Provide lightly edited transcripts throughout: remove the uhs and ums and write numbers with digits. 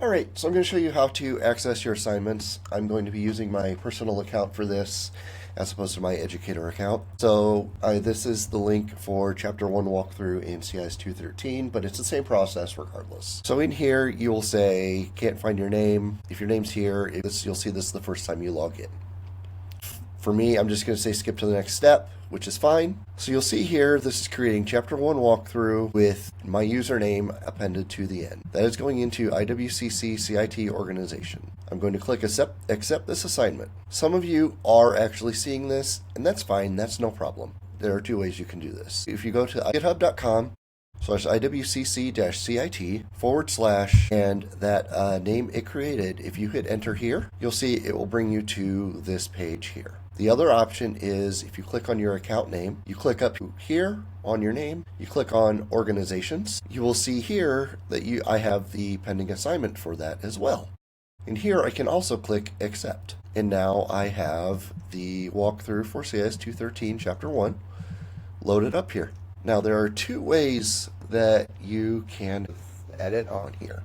Alright, so I'm going to show you how to access your assignments. I'm going to be using my personal account for this as opposed to my educator account. So this is the link for Chapter 1 walkthrough in CIS 213, but it's the same process regardless. So in here, you'll say, can't find your name. If your name's here, you'll see this the first time you log in. For me, I'm just going to say skip to the next step, which is fine. So you'll see here, this is creating Chapter 1 walkthrough with my username appended to the end. That is going into IWCC CIT organization. I'm going to click accept this assignment. Some of you are actually seeing this, and that's fine, that's no problem. There are two ways you can do this. If you go to github.com/IWCC-CIT / and that name it created, if you hit enter here, you'll see it will bring you to this page here. The other option is if you click on your account name, you click up here on your name, you click on organizations, you will see here that I have the pending assignment for that as well. And here I can also click accept. And now I have the walkthrough for CIS 213 Chapter 1 loaded up here. Now there are two ways that you can edit on here.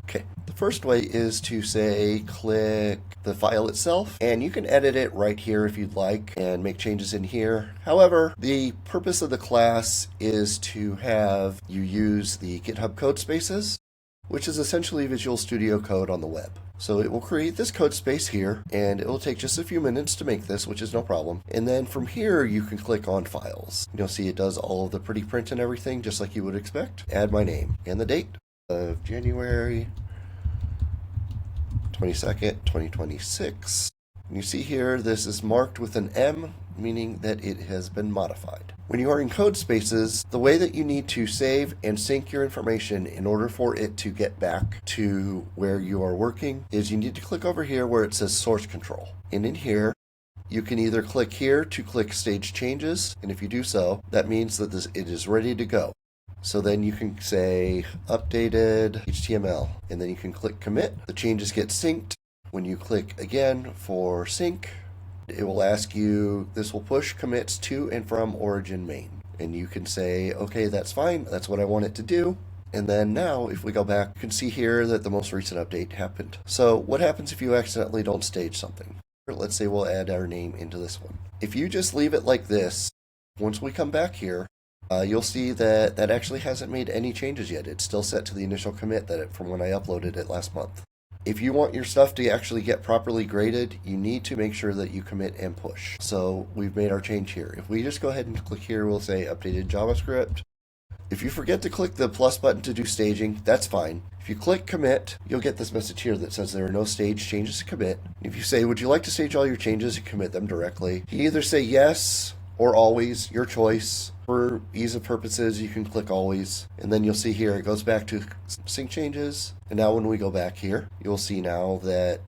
Okay, the first way is to say click the file itself, and you can edit it right here if you'd like and make changes in here. However, the purpose of the class is to have you use the GitHub code spaces, which is essentially Visual Studio Code on the web. So it will create this code space here, and it will take just a few minutes to make this, which is no problem. And then from here, you can click on files. You'll see it does all of the pretty print and everything, just like you would expect. Add my name and the date of January 22nd, 2026. And you see here, this is marked with an M, meaning that it has been modified. When you are in code spaces, the way that you need to save and sync your information in order for it to get back to where you are working is you need to click over here where it says source control. And in here, you can either click here to click stage changes, and if you do so, that means that it is ready to go. So then you can say updated HTML, and then you can click commit. The changes get synced. When you click again for sync, it will ask you, this will push commits to and from origin main. And you can say, okay, that's fine. That's what I want it to do. And then now, if we go back, you can see here that the most recent update happened. So what happens if you accidentally don't stage something? Let's say we'll add our name into this one. If you just leave it like this, once we come back here, you'll see that that actually hasn't made any changes yet. It's still set to the initial commit from when I uploaded it last month. If you want your stuff to actually get properly graded, you need to make sure that you commit and push. So we've made our change here. If we just go ahead and click here, we'll say updated JavaScript. If you forget to click the plus button to do staging, that's fine. If you click commit, you'll get this message here that says there are no stage changes to commit. If you say, would you like to stage all your changes and commit them directly? You either say yes or always, your choice. For ease of purposes, you can click always, and then you'll see here it goes back to sync changes. And now when we go back here, you'll see now that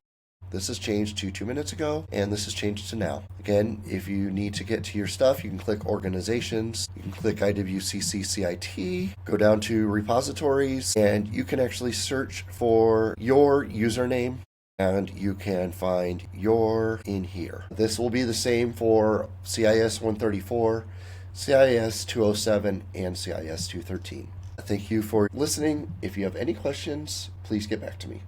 this has changed to 2 minutes ago, and this has changed to now. Again, if you need to get to your stuff, you can click organizations, you can click IWCC CIT, go down to repositories, and you can actually search for your username, and you can find your in here. This will be the same for CIS 134, CIS 207, and CIS 213. Thank you for listening. If you have any questions, please get back to me.